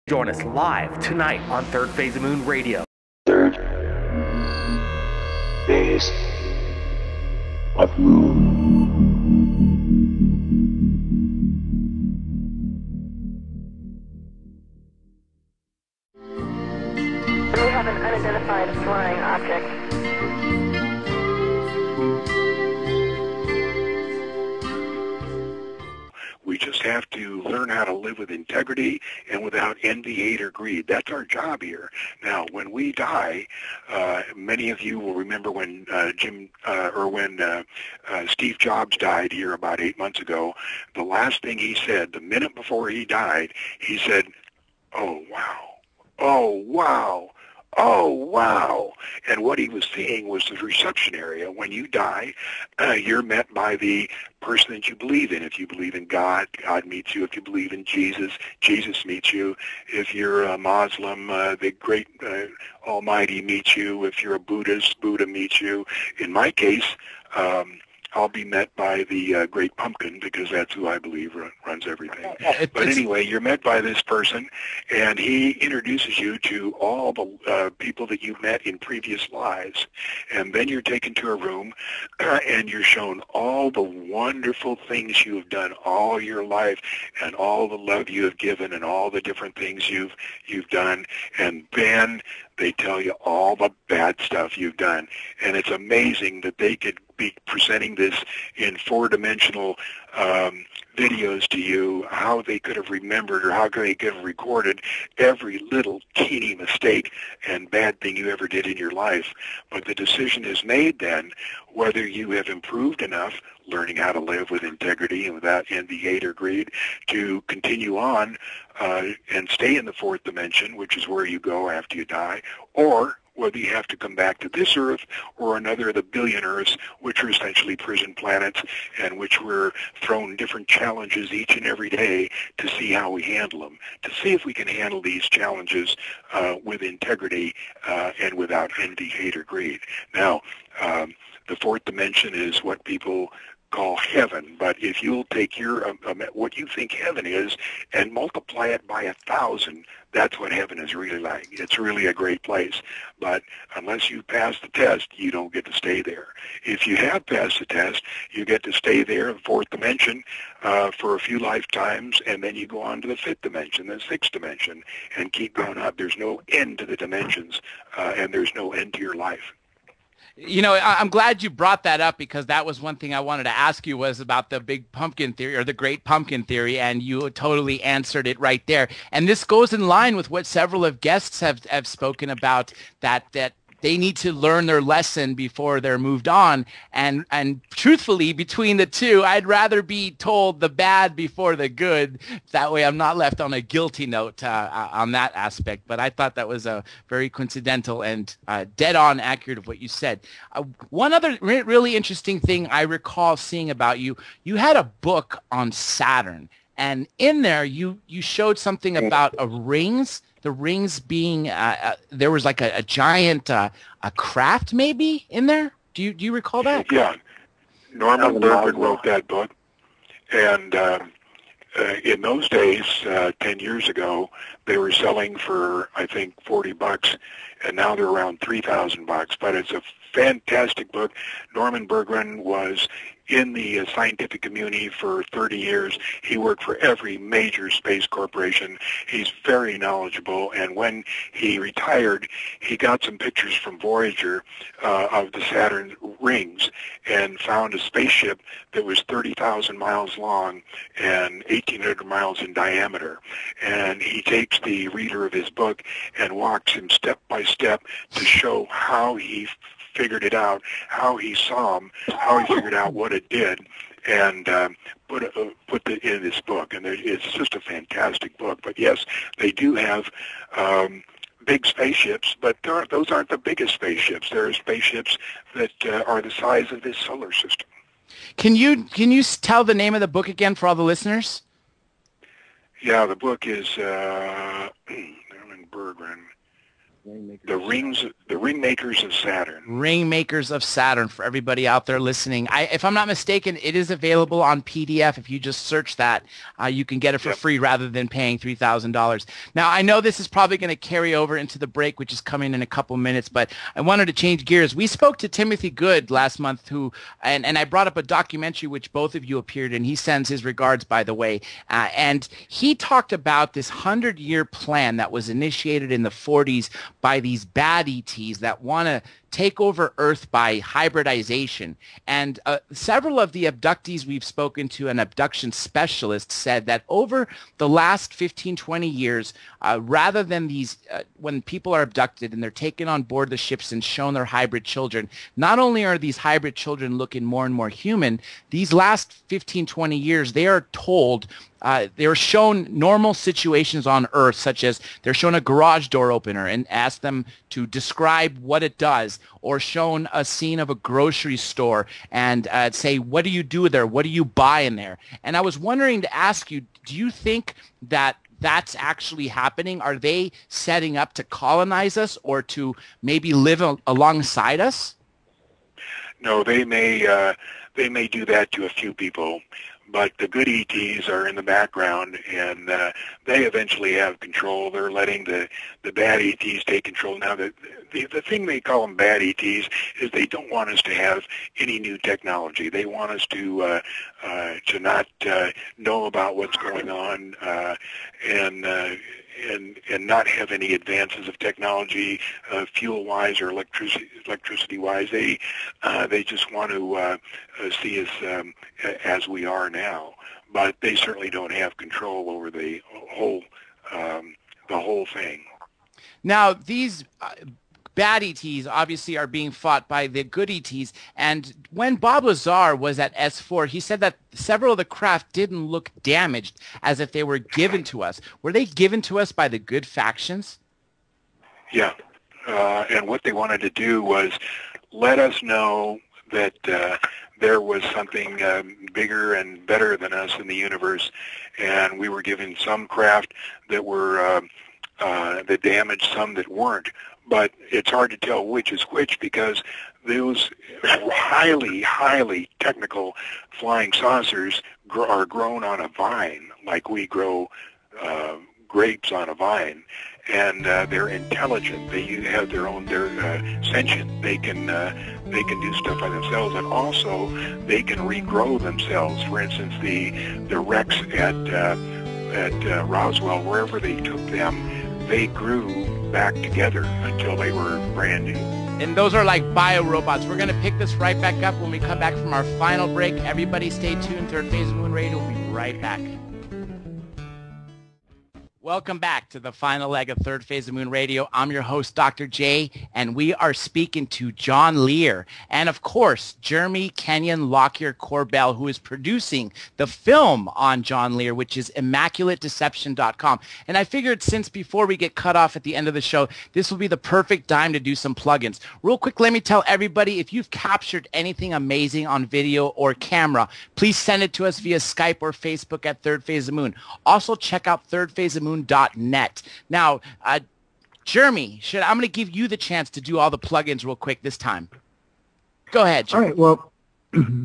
Join us live tonight on Third Phase of Moon Radio. Third Phase of Moon. We have an unidentified flying object. We just have to learn how to live with integrity and without envy, hate, or greed. That's our job here. Now, when we die, many of you will remember when Steve Jobs died here about 8 months ago. The last thing he said, the minute before he died, he said, "Oh, wow. Oh, wow. Oh, wow." And what he was seeing was the reception area. When you die, you're met by the person that you believe in. If you believe in God, God meets you. If you believe in Jesus, Jesus meets you. If you're a Muslim, the great Almighty meets you. If you're a Buddhist, Buddha meets you. In my case, I'll be met by the Great Pumpkin, because that's who I believe runs everything. But anyway, you're met by this person, and he introduces you to all the people that you've met in previous lives. And then you're taken to a room, and you're shown all the wonderful things you have done all your life, and all the love you have given, and all the different things you've done. And then they tell you all the bad stuff you've done. And it's amazing that they could be presenting this in four-dimensional videos to you, how they could have remembered or how they could have recorded every little teeny mistake and bad thing you ever did in your life. But the decision is made then whether you have improved enough, learning how to live with integrity and without envy, hate, or greed, to continue on and stay in the fourth dimension, which is where you go after you die, or whether you have to come back to this Earth or another of the billion Earths, which are essentially prison planets, and which we're thrown different challenges each and every day to see how we handle them, to see if we can handle these challenges with integrity and without envy, hate, or greed. Now, the fourth dimension is what people call heaven, but if you'll take your what you think heaven is and multiply it by 1,000, that's what heaven is really like. It's really a great place, but unless you pass the test, you don't get to stay there. If you have passed the test, you get to stay there in the fourth dimension for a few lifetimes, and then you go on to the fifth dimension, the sixth dimension, and keep going up. There's no end to the dimensions, and there's no end to your life. You know, I'm glad you brought that up, because that was one thing I wanted to ask you was about the big pumpkin theory, or the great pumpkin theory, and you totally answered it right there. And this goes in line with what several of guests have spoken about, that they need to learn their lesson before they're moved on. And truthfully, between the two, I'd rather be told the bad before the good. That way I'm not left on a guilty note on that aspect. But I thought that was a very coincidental and dead-on accurate of what you said. One other really interesting thing I recall seeing about you, you had a book on Saturn. And in there, you showed something about rings. The rings being, there was like a giant a craft maybe in there. Do you recall that? Yeah, Norman Bergman wrote that book, and in those days, 10 years ago, they were selling for I think $40, and now they're around $3,000. But it's a fantastic book. Norman Bergman was in the scientific community for 30 years. He worked for every major space corporation. He's very knowledgeable, and when he retired, he got some pictures from Voyager of the Saturn rings and found a spaceship that was 30,000 miles long and 1,800 miles in diameter. And he takes the reader of his book and walks him step by step to show how he figured it out, how he saw them, how he figured out what it did, and put it in this book. And it's just a fantastic book. But yes, they do have big spaceships, but those aren't the biggest spaceships. There are spaceships that are the size of this solar system. Can you tell the name of the book again for all the listeners? Yeah, the book is Norman Bergman. The Rings Ringmakers of Saturn. Ringmakers of Saturn, for everybody out there listening. If I'm not mistaken, it is available on PDF. If you just search that, you can get it for free rather than paying $3,000. Now, I know this is probably going to carry over into the break, which is coming in a couple minutes, but I wanted to change gears. We spoke to Timothy Good last month, and I brought up a documentary which both of you appeared in. He sends his regards, by the way. And he talked about this 100-year plan that was initiated in the 40s by these bad ETs that want to take over Earth by hybridization. And several of the abductees we've spoken to and abduction specialists said that over the last 15, 20 years, rather than these, when people are abducted and they're taken on board the ships and shown their hybrid children, not only are these hybrid children looking more and more human, these last 15, 20 years, they are told they were shown normal situations on Earth, such as they're shown a garage door opener and asked them to describe what it does, or shown a scene of a grocery store and say, what do you do there? What do you buy in there? And I was wondering to ask you, do you think that that's actually happening? Are they setting up to colonize us or to maybe live alongside us? No, they may do that to a few people. But the good ETs are in the background, and they eventually have control. They're letting the bad ETs take control. Now, the thing they call them bad ETs is they don't want us to have any new technology. They want us to not know about what's going on and not have any advances of technology, fuel-wise or electricity-wise. They just want to see us as we are now, but they certainly don't have control over the whole thing. Now, these bad ETs obviously are being fought by the good ETs, and when Bob Lazar was at S4, he said that several of the craft didn't look damaged, as if they were given to us. Were they given to us by the good factions? Yeah, and what they wanted to do was let us know that there was something bigger and better than us in the universe, and we were given some craft that were that damaged, some that weren't. But it's hard to tell which is which, because those highly, highly technical flying saucers are grown on a vine, like we grow grapes on a vine, and they're intelligent. They have their own, they're sentient. They can do stuff by themselves, and also they can regrow themselves. For instance, the wrecks at Roswell, wherever they took them, they grew back together until they were brand new. And those are like biorobots. We're going to pick this right back up when we come back from our final break. Everybody stay tuned. Third Phase of Moon Radio will be right back. Welcome back to the final leg of Third Phase of Moon Radio. I'm your host, Dr. J, and we are speaking to John Lear and, of course, Jeremy Kenyon Lockyer Corbell, who is producing the film on John Lear, which is ImmaculateDeception.com. And I figured, since before we get cut off at the end of the show, this will be the perfect time to do some plugins. Real quick, let me tell everybody, if you've captured anything amazing on video or camera, please send it to us via Skype or Facebook at Third Phase of Moon. Also, check out thirdphaseofmoon.net. Now, Jeremy, I'm going to give you the chance to do all the plugins real quick this time. Go ahead, Jeremy. All right, well,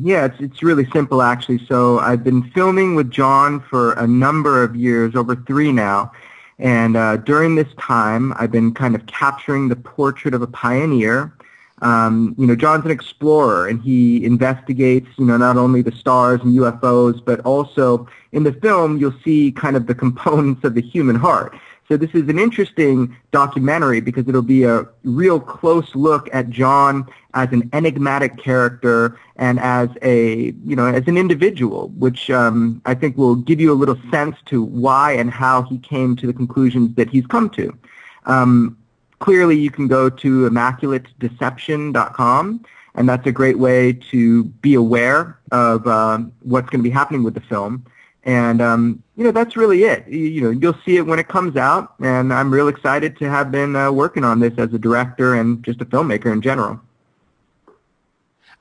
yeah, it's really simple, actually. So I've been filming with John for a number of years, over 3 now, and during this time, I've been kind of capturing the portrait of a pioneer. John's an explorer, and he investigates, not only the stars and UFOs, but also in the film, you'll see kind of the components of the human heart. So this is an interesting documentary because it'll be a real close look at John as an enigmatic character and as as an individual, which I think will give you a little sense to why and how he came to the conclusions that he's come to. Clearly, you can go to ImmaculateDeception.com, and that's a great way to be aware of what's going to be happening with the film. And, that's really it. You'll see it when it comes out, and I'm real excited to have been working on this as a director and just a filmmaker in general.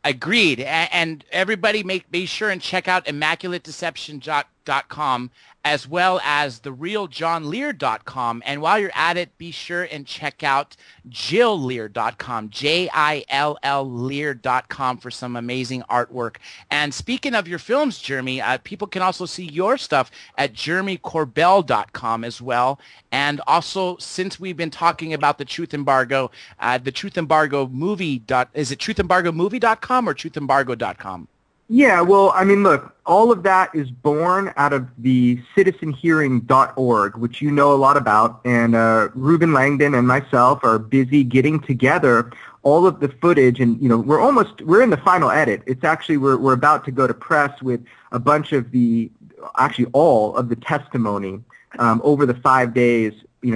Agreed. And everybody be sure and check out ImmaculateDeception.com johnlear.com, as well as therealjohnlear.com. And while you're at it, be sure and check out jilllear.com, Jill Lear.com, for some amazing artwork. And speaking of your films, Jeremy, people can also see your stuff at jeremycorbell.com as well. And also, since we've been talking about the Truth Embargo, the Truth Embargo movie, is it truthem.movie.com or truthem.embargo.com? Yeah, well, I mean, look, all of that is born out of the citizenhearing.org, which you know a lot about, and Ruben Langdon and myself are busy getting together all of the footage, and we're in the final edit. It's actually we're about to go to press with a bunch of all of the testimony over the 5 days,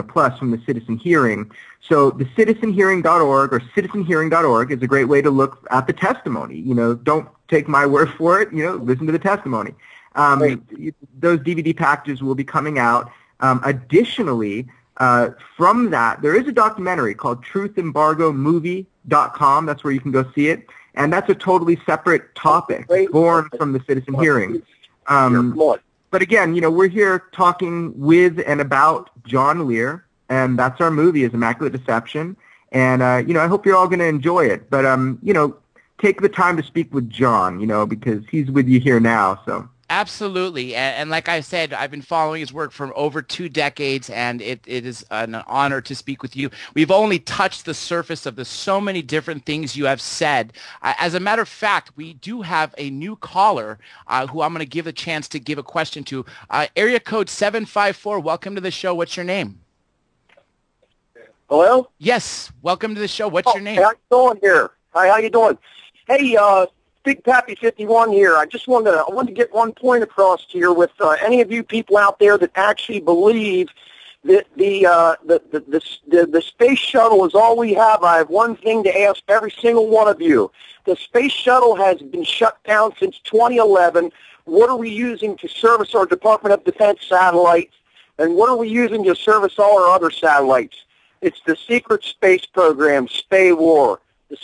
plus from the citizen hearing. So the citizenhearing.org or citizenhearing.org is a great way to look at the testimony. Don't take my word for it. Listen to the testimony. Those DVD packages will be coming out. Additionally, from that, there is a documentary called truthembargomovie.com. That's where you can go see it. And that's a totally separate topic born from the citizen hearing. But again, we're here talking with and about John Lear, and that's our movie, is Immaculate Deception. And, I hope you're all going to enjoy it. But, take the time to speak with John, because he's with you here now. So absolutely. And like I said, I've been following his work for over 2 decades, and it is an honor to speak with you. We've only touched the surface of so many different things you have said. As a matter of fact, we do have a new caller who I'm going to give a chance to give a question to. Area code 754, welcome to the show. What's your name? Hello? Yes, welcome to the show. What's your name? How you doing here? Hi, how you doing? Hey, Big Pappy 51 here. I wanted to get one point across here with any of you people out there that actually believe that the space shuttle is all we have. I have one thing to ask every single one of you. The space shuttle has been shut down since 2011. What are we using to service our Department of Defense satellites? And what are we using to service all our other satellites? It's the secret space program, SPAY-WAR, the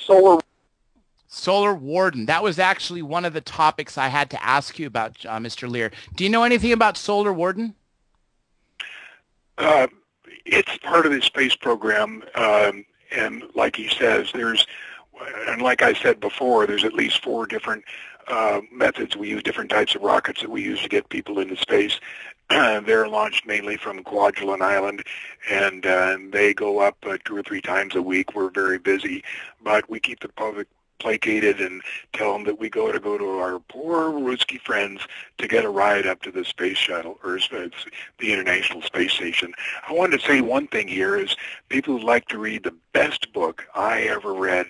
Solar Warden. That was actually one of the topics I had to ask you about, Mr. Lear. Do you know anything about Solar Warden? It's part of the space program, and like he says, and like I said before, there's at least 4 different methods. We use different types of rockets that we use to get people into space. They're launched mainly from Kwajalein Island, and they go up 2 or 3 times a week. We're very busy, but we keep the public placated and tell them that we go to our poor Ruski friends to get a ride up to the space shuttle, or the International Space Station. I wanted to say one thing here is people who like to read the best book I ever read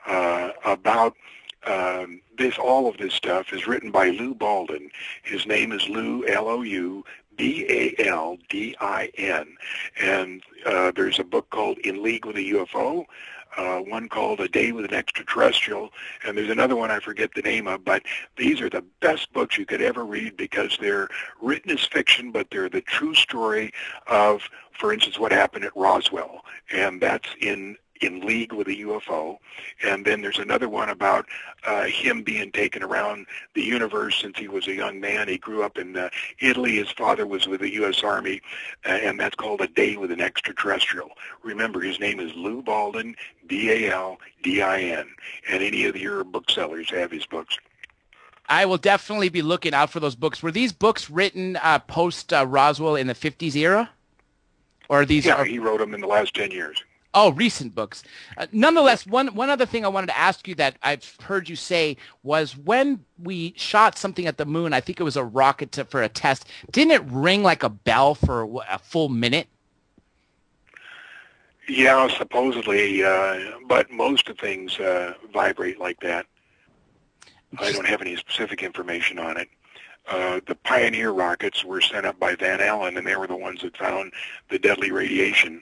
about all of this stuff is written by Lou Baldin. His name is Lou, L-O-U, B-A-L-D-I-N, and there's a book called In League with a UFO, one called A Day with an Extraterrestrial, and there's another one I forget the name of, but these are the best books you could ever read because they're written as fiction, but they're the true story of, for instance, what happened at Roswell, and that's in League with a UFO. And then there's another one about him being taken around the universe since he was a young man. He grew up in Italy. His father was with the U.S. Army, and that's called A Day with an Extraterrestrial. Remember, his name is Lou Baldin, B-A-L-D-I-N, and any of your booksellers have his books. I will definitely be looking out for those books. Were these books written post Roswell in the 50s era? Or these? Yeah, he wrote them in the last 10 years. Oh, recent books. Nonetheless, one other thing I wanted to ask you that I've heard you say was when we shot something at the moon, I think it was a rocket for a test, didn't it ring like a bell for a full minute? Yeah, supposedly, but most of things vibrate like that. I don't have any specific information on it. The Pioneer rockets were sent up by Van Allen, and they were the ones that found the deadly radiation,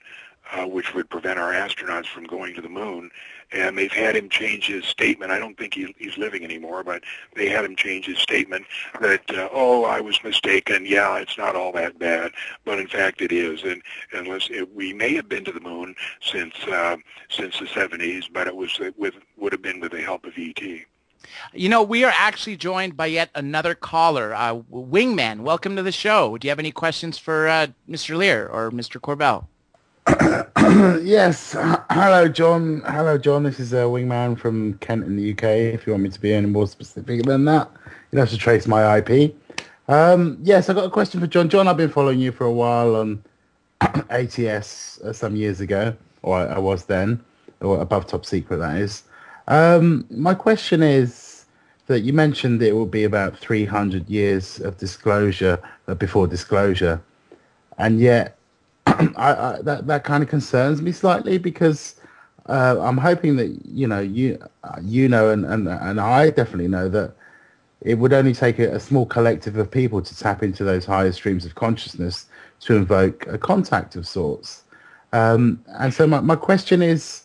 which would prevent our astronauts from going to the moon. And they've had him change his statement. I don't think he's living anymore, but they had him change his statement that, oh, I was mistaken. Yeah, it's not all that bad. But in fact, it is. And we may have been to the moon since the 70s, but it would have been with the help of ET. We are actually joined by yet another caller, Wingman. Welcome to the show. Do you have any questions for Mr. Lear or Mr. Corbell? Yes. Hello, John. Hello, John. This is Wingman from Kent in the UK. If you want me to be any more specific than that, you'll have to trace my IP. Yes, I got a question for John. John, I've been following you for a while on ATS some years ago, or I was then, or above top secret, that is. My question is that you mentioned it will be about 300 years of disclosure before disclosure, and yet that kind of concerns me slightly because I'm hoping that you know, and I definitely know that it would only take a small collective of people to tap into those higher streams of consciousness to invoke a contact of sorts. And so my question is,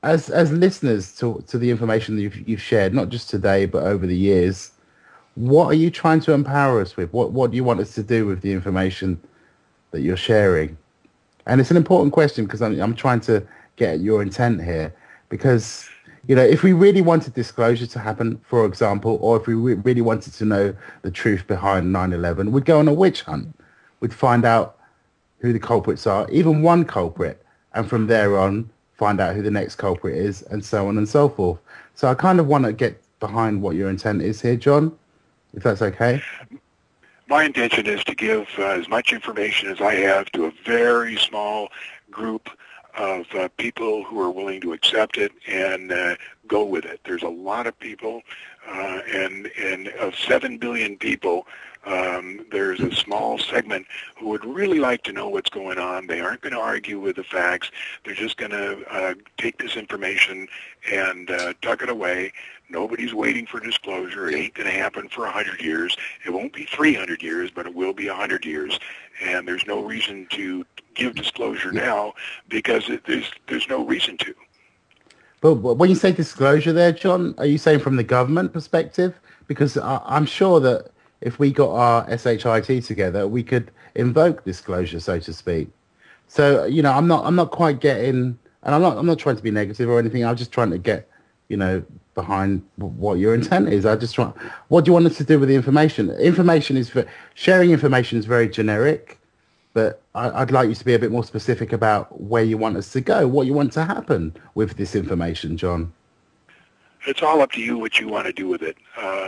as listeners to the information that you've shared, not just today but over the years, what are you trying to empower us with? What do you want us to do with the information that you're sharing? And it's an important question because I'm trying to get at your intent here, because if we really wanted disclosure to happen, for example, or if we really wanted to know the truth behind 9/11, we'd go on a witch hunt. We'd find out who the culprits are, even one culprit, and from there on find out who the next culprit is, and so on and so forth. So I kind of want to get behind what your intent is here, John, if that's okay. My intention is to give as much information as I have to a very small group of people who are willing to accept it and go with it. There's a lot of people, and of 7 billion people, there's a small segment who would really like to know what's going on. They aren't going to argue with the facts. They're just going to take this information and tuck it away. Nobody's waiting for disclosure. It ain't going to happen for 100 years. It won't be 300 years, but it will be 100 years. And there's no reason to give disclosure now because there's no reason to. But when you say disclosure there, John, are you saying from the government perspective? Because I'm sure that if we got our SHIT together, we could invoke disclosure, so to speak. So, I'm not quite getting, and I'm not trying to be negative or anything. I'm just trying to get, behind what your intent is. What do you want us to do with the information? Sharing information is very generic, but I'd like you to be a bit more specific about where you want us to go, what you want to happen with this information, John. It's all up to you what you want to do with it.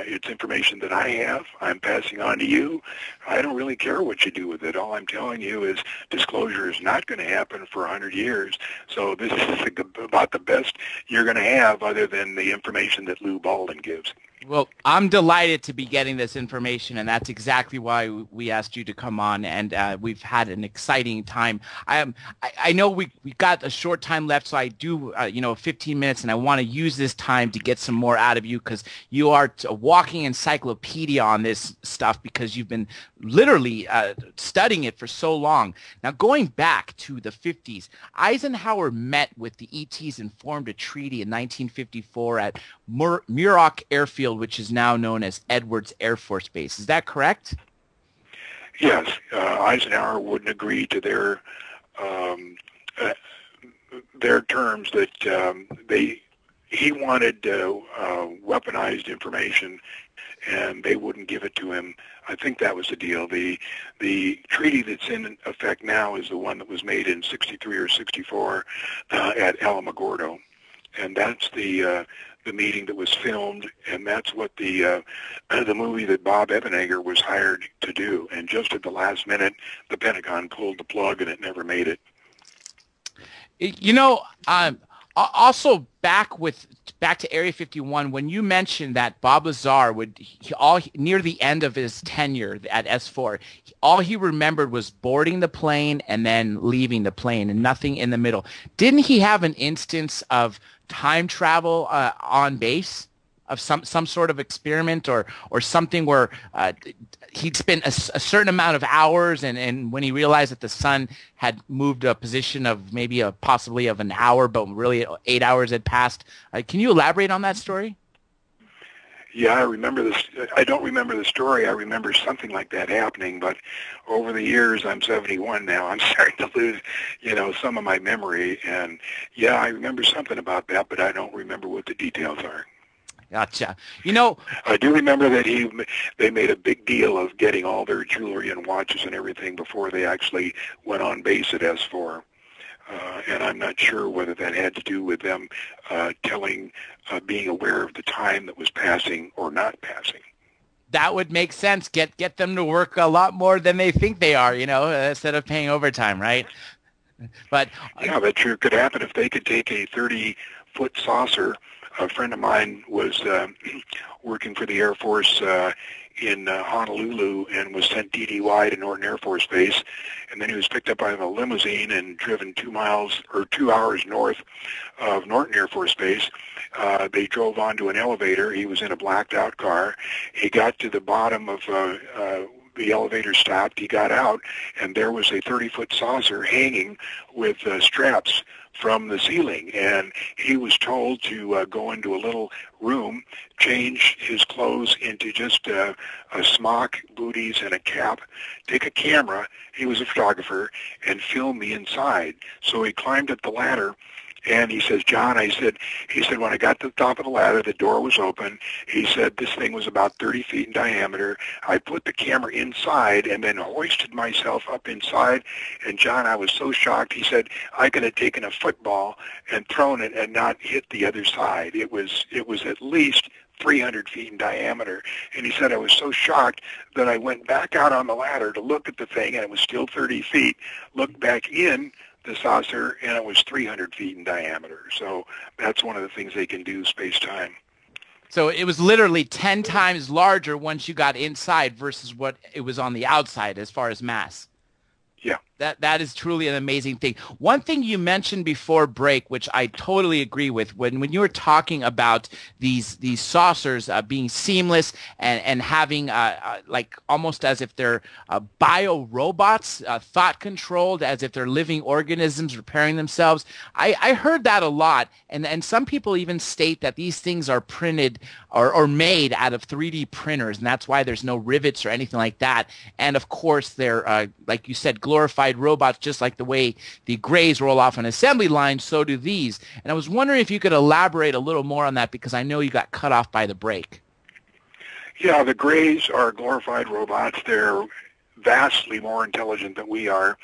It's information that I have. I'm passing on to you. I don't really care what you do with it. All I'm telling you is disclosure is not going to happen for 100 years. So this is about the best you're going to have other than the information that Lou Baldwin gives. Well, I'm delighted to be getting this information, and that's exactly why we asked you to come on, and we've had an exciting time. I know we got a short time left, so I do, 15 minutes, and I want to use this time to get some more out of you because you are a walking encyclopedia on this stuff because you've been literally studying it for so long. Now, going back to the 50s, Eisenhower met with the ETs and formed a treaty in 1954 at Muroc Airfield, which is now known as Edwards Air Force Base. Is that correct? Yes. Eisenhower wouldn't agree to their terms that he wanted weaponized information, and they wouldn't give it to him. I think that was the deal. The treaty that's in effect now is the one that was made in 63 or 64 at Alamogordo, and that's the meeting that was filmed, and that's what the movie that Bob Ebeneger was hired to do. And just at the last minute, the Pentagon pulled the plug, and it never made it. Also back to Area 51, when you mentioned that Bob Lazar near the end of his tenure at S4, all he remembered was boarding the plane and then leaving the plane and nothing in the middle. Didn't he have an instance of time travel on base, of some sort of experiment or something where he'd spent a certain amount of hours, and when he realized that the sun had moved a position of maybe possibly of an hour, but really 8 hours had passed? Can you elaborate on that story? Yeah, I remember this. I don't remember the story. I remember something like that happening, but over the years, I'm 71 now. I'm starting to lose, some of my memory. And yeah, I remember something about that, but I don't remember what the details are. Gotcha. You know, I do remember that they made a big deal of getting all their jewelry and watches and everything before they actually went on base at S4. And I'm not sure whether that had to do with them being aware of the time that was passing or not passing. that would make sense. Get them to work a lot more than they think they are, instead of paying overtime, right? But yeah, that sure could happen if they could take a 30-foot saucer. A friend of mine was working for the Air Force in Honolulu and was sent DDY to Norton Air Force Base, and then he was picked up by a limousine and driven 2 hours north of Norton Air Force Base. They drove onto an elevator. He was in a blacked-out car. He got to the bottom of the elevator stopped. He got out, and there was a 30-foot saucer hanging with straps from the ceiling, and he was told to go into a little room, change his clothes into just a smock, booties, and a cap, take a camera, he was a photographer, and film me inside. So he climbed up the ladder, and he says, John, he said, when I got to the top of the ladder, the door was open. He said, this thing was about 30 feet in diameter. I put the camera inside and then hoisted myself up inside. And John, I was so shocked. He said, I could have taken a football and thrown it and not hit the other side. It was at least 300 feet in diameter. And he said, I was so shocked that I went back out on the ladder to look at the thing, and it was still 30 feet, looked back in the saucer, and it was 300 feet in diameter. So that's one of the things they can do, space-time. so it was literally 10 times larger once you got inside versus what it was on the outside as far as mass. Yeah. That is truly an amazing thing. One thing you mentioned before break, which I totally agree with, when you were talking about these saucers being seamless and having like almost as if they're bio-robots, thought-controlled, as if they're living organisms repairing themselves. I heard that a lot, and some people even state that these things are printed or made out of 3D printers, and that's why there's no rivets or anything like that. And of course, they're, like you said, glorified robots, just like the way the Greys roll off an assembly line, so do these. And I was wondering if you could elaborate a little more on that, because I know you got cut off by the break. Yeah, the Greys are glorified robots. They're vastly more intelligent than we are,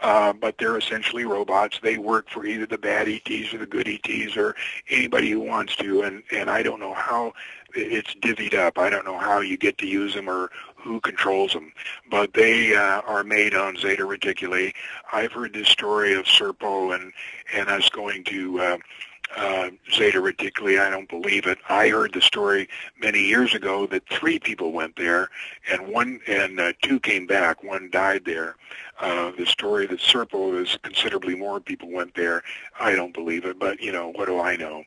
but they're essentially robots. They work for either the bad ETs or the good ETs or anybody who wants to, and I don't know how it's divvied up. I don't know how you get to use them or who controls them, but they are made on Zeta Reticuli. I've heard this story of Serpo and us going to Zeta Reticuli. I don't believe it. I heard the story many years ago that 3 people went there, and 2 came back. 1 died there. The story that Serpo is considerably more people went there. I don't believe it, but what do I know?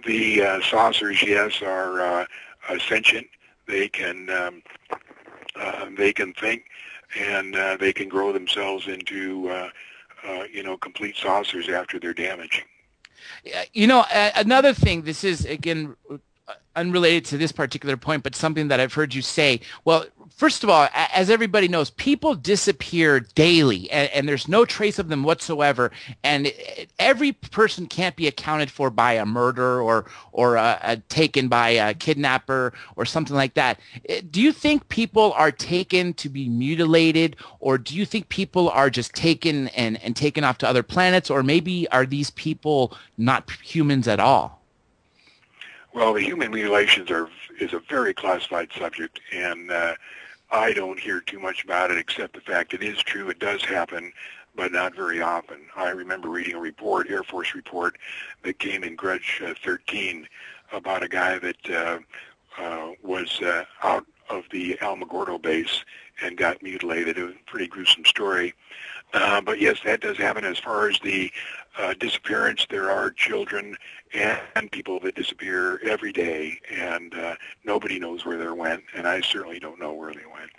The saucers, yes, are sentient. They can think, and they can grow themselves into complete saucers after their damage. Another thing, this is, again, unrelated to this particular point, but something that I've heard you say. Well, first of all, as everybody knows, people disappear daily, and there's no trace of them whatsoever. And every person can't be accounted for by a murder or taken by a kidnapper or something like that. Do you think people are taken to be mutilated, or do you think people are just taken and taken off to other planets, or maybe are these people not humans at all? Well, the human mutilations is a very classified subject, and I don't hear too much about it, except the fact it is true. It does happen, but not very often. I remember reading a report, Air Force report, that came in Grudge 13 about a guy that was out of the Alamogordo base and got mutilated. It was a pretty gruesome story. But yes, that does happen. As far as the disappearance, there are children and people that disappear every day, and nobody knows where they went, and I certainly don't know where they went.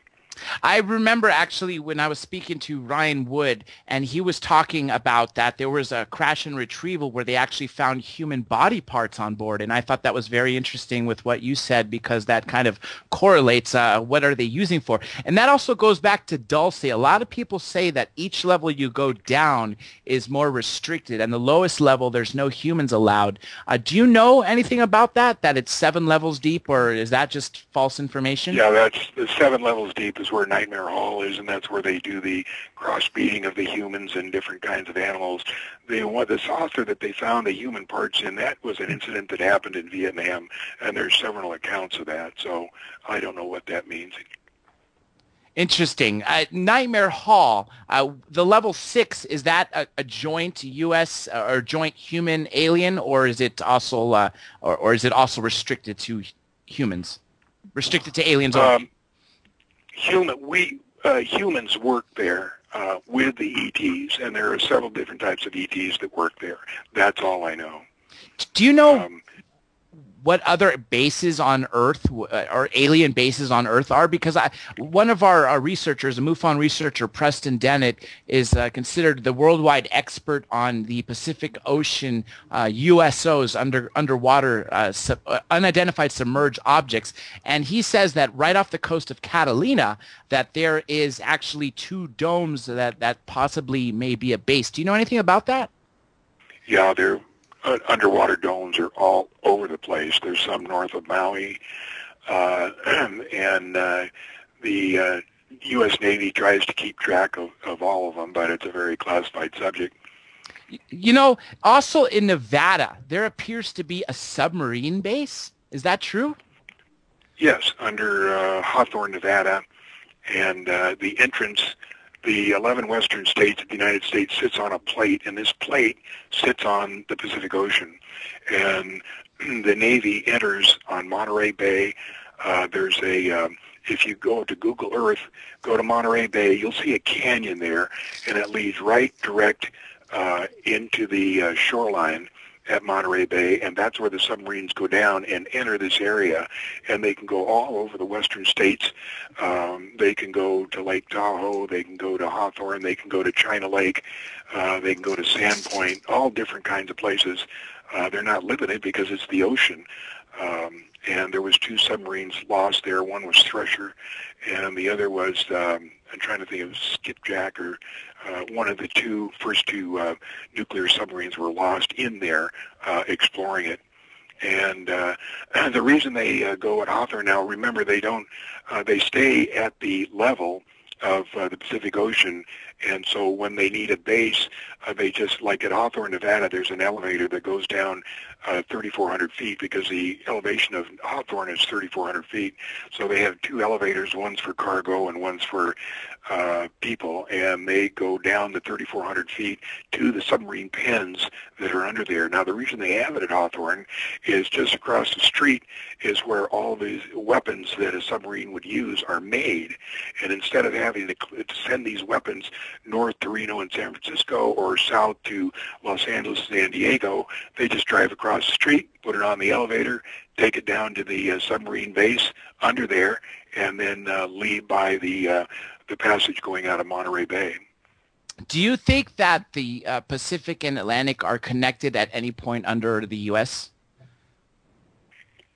I remember actually when I was speaking to Ryan Wood, and he was talking about that there was a crash and retrieval where they actually found human body parts on board, and I thought that was very interesting with what you said, because that kind of correlates what are they using for. And that also goes back to Dulce. A lot of people say that each level you go down is more restricted, and the lowest level there's no humans allowed. Do you know anything about that it's 7 levels deep, or is that just false information? Yeah, that's the 7 levels deep is where Nightmare Hall is, and that's where they do the crossbreeding of the humans and different kinds of animals. The saucer that they found the human parts in, that was an incident that happened in Vietnam, and there's several accounts of that, so I don't know what that means. Interesting. Nightmare Hall, the level 6, is that a joint U.S. Or joint human alien, or is it also or is it also restricted to humans? Restricted to aliens only? Humans work there with the ETs, and there are several different types of ETs that work there. That's all I know. Do you know what other bases on Earth or alien bases on Earth are? Because one of our researchers, a MUFON researcher, Preston Dennett, is considered the worldwide expert on the Pacific Ocean USOs, underwater unidentified submerged objects. And he says that right off the coast of Catalina, that there is actually 2 domes that possibly may be a base. Do you know anything about that? Yeah, they're underwater domes are all over the place. There's some north of Maui, and the U.S. Navy tries to keep track of all of them, but it's a very classified subject. You know, also in Nevada, there appears to be a submarine base. Is that true? Yes, under Hawthorne, Nevada, and the entrance, the 11 western states of the United States sits on a plate, and this plate sits on the Pacific Ocean. And the Navy enters on Monterey Bay. There's if you go to Google Earth, go to Monterey Bay, you'll see a canyon there, and it leads right direct into the shoreline at Monterey Bay, and that's where the submarines go down and enter this area, and they can go all over the western states. They can go to Lake Tahoe, they can go to Hawthorne, they can go to China Lake, they can go to Sandpoint, all different kinds of places. They're not limited because it's the ocean. And there was 2 submarines lost there. One was Thresher, and the other was, I'm trying to think of Skipjack, or one of the first two nuclear submarines were lost in there exploring it. And the reason they go at Hawthorne now, remember, they stay at the level of the Pacific Ocean, and so when they need a base, they just, like at Hawthorne, Nevada, there's an elevator that goes down 3,400 feet, because the elevation of Hawthorne is 3,400 feet. So they have 2 elevators, one's for cargo and one's for people, and they go down the 3,400 feet to the submarine pens that are under there. Now, the reason they have it at Hawthorne is just across the street is where all these weapons that a submarine would use are made. And instead of having to send these weapons north to Reno and San Francisco, or south to Los Angeles, San Diego, they just drive across the street, put it on the elevator, take it down to the submarine base under there, and then leave by the passage going out of Monterey Bay. Do you think that the Pacific and Atlantic are connected at any point under the U.S.?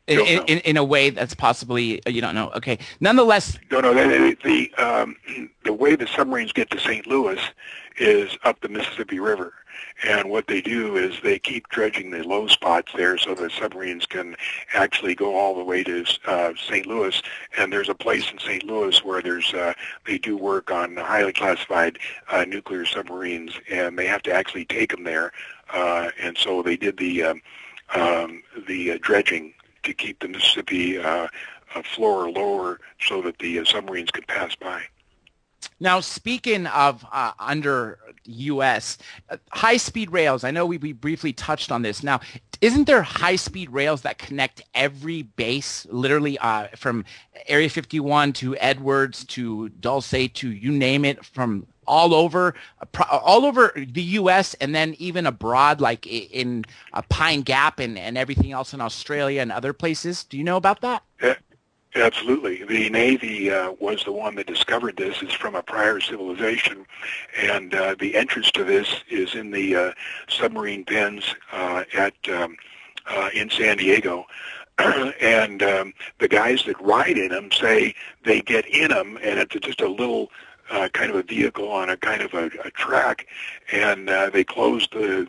In a way that's possibly, you don't know. Okay. Nonetheless. No. The way the submarines get to St. Louis is up the Mississippi River. And what they do is they keep dredging the low spots there so the submarines can actually go all the way to St. Louis. And there's a place in St. Louis where they do work on highly classified nuclear submarines, and they have to actually take them there. And so they did the dredging to keep the Mississippi floor lower so that the submarines could pass by. Now, speaking of under U.S., high-speed rails, I know we briefly touched on this. Now, isn't there high-speed rails that connect every base, literally from Area 51 to Edwards to Dulce to you name it, from all over the U.S. and then even abroad, like in Pine Gap and everything else in Australia and other places? Do you know about that? Absolutely. The Navy was the one that discovered this. It's from a prior civilization, and the entrance to this is in the submarine pens in San Diego. And the guys that ride in them say they get in them, and it's just a little kind of a vehicle on a kind of a track, and they close the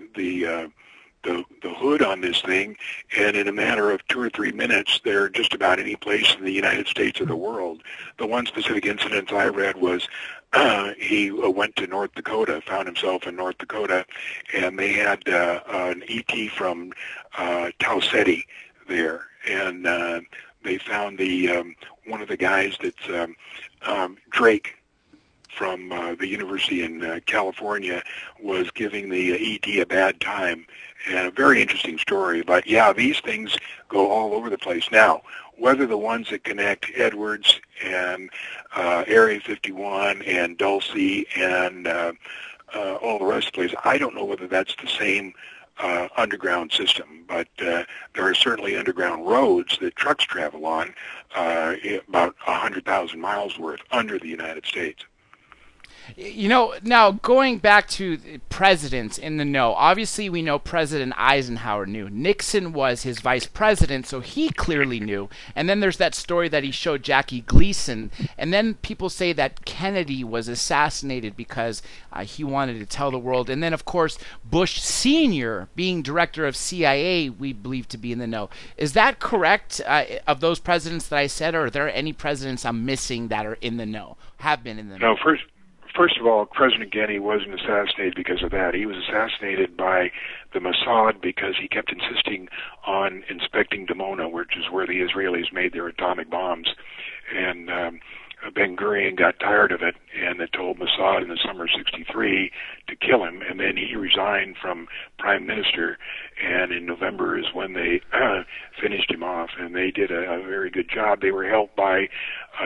hood on this thing, and in a matter of 2 or 3 minutes, they're just about any place in the United States or the world. The one specific incident I read was he went to North Dakota, found himself in North Dakota, and they had an ET from Tau Ceti there, and they found one of the guys that's Drake from the university in California was giving the ET a bad time, and a very interesting story. But yeah, these things go all over the place. Now, whether the ones that connect Edwards and Area 51 and Dulce and all the rest of the place, I don't know whether that's the same underground system, but there are certainly underground roads that trucks travel on, about 100,000 miles worth under the United States. You know, now going back to presidents in the know, obviously we know President Eisenhower knew. Nixon was his vice president, so he clearly knew. And then there's that story that he showed Jackie Gleason. And then people say that Kennedy was assassinated because he wanted to tell the world. And then, of course, Bush Sr. being director of CIA, we believe to be in the know. Is that correct of those presidents that I said, or are there any presidents I'm missing that are in the know, have been in the know? No, First of all, President Kennedy wasn't assassinated because of that. He was assassinated by the Mossad because he kept insisting on inspecting Dimona, which is where the Israelis made their atomic bombs. And Ben-Gurion got tired of it and had told Mossad in the summer of '63 to kill him, and then he resigned from prime minister, and in November is when they finished him off, and they did a very good job. They were helped by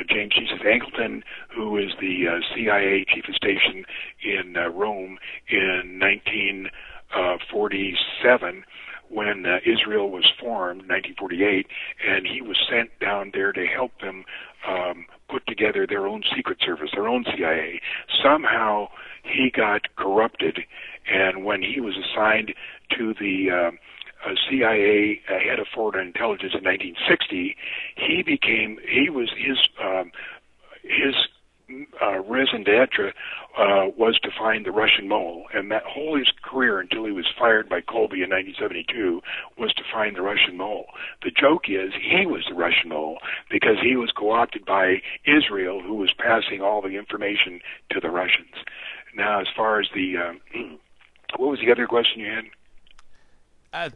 James Jesus Angleton, who is the CIA chief of station in Rome in 1947, when Israel was formed, 1948, and he was sent down there to help them put together their own secret service, their own CIA. Somehow he got corrupted, and when he was assigned to the CIA head of foreign intelligence in 1960, his raison d'etre was to find the Russian mole, and that whole his career until he was fired by Colby in 1972 was to find the Russian mole. The joke is he was the Russian mole because he was co-opted by Israel, who was passing all the information to the Russians. Now, as far as the what was the other question you had?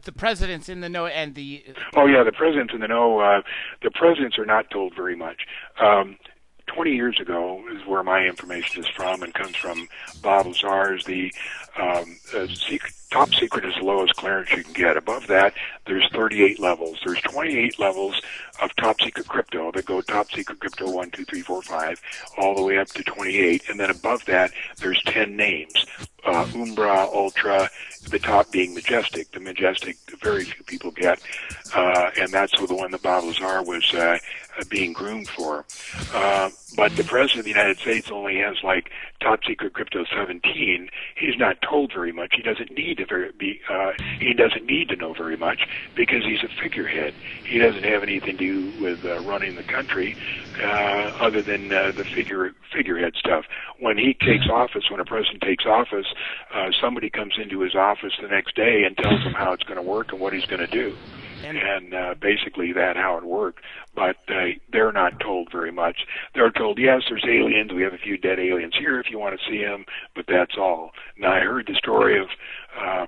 The presidents in the know and the... Oh, yeah, the presidents in the know. The presidents are not told very much. 20 years ago is where my information is from, and comes from Bob Lazar's. The top secret is the lowest clearance you can get. Above that, there's 38 levels. There's 28 levels of top secret crypto that go top secret crypto 1, 2, 3, 4, 5, all the way up to 28. And then above that, there's 10 names. Umbra, Ultra, the top being Majestic. The Majestic, very few people get, and that's the one that Bob Lazar was being groomed for. But the President of the United States only has like top secret crypto 17. He's not told very much. He doesn't need to he doesn't need to know very much because he's a figurehead. He doesn't have anything to do with running the country other than the figurehead stuff. When he takes office, when a president takes office, somebody comes into his office the next day and tells him how it's going to work and what he's going to do. And basically that's how it worked. But they're not told very much. They're told, yes, there's aliens. We have a few dead aliens here if you want to see them, but that's all. Now, I heard the story of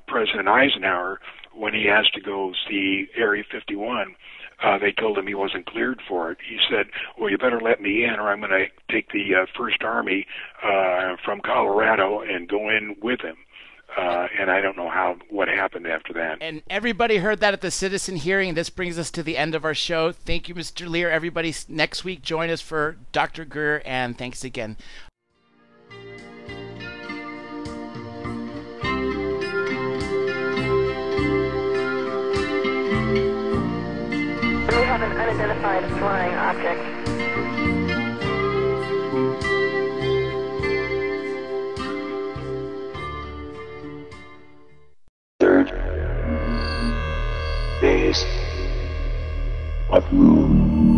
President Eisenhower when he asked to go see Area 51. They told him he wasn't cleared for it. He said, well, you better let me in or I'm going to take the First Army from Colorado and go in with him. And I don't know what happened after that. And everybody heard that at the citizen hearing. This brings us to the end of our show. Thank you, Mr. Lear. Everybody, next week, join us for Dr. Greer, and thanks again. We have an unidentified flying object. Third phase of moon.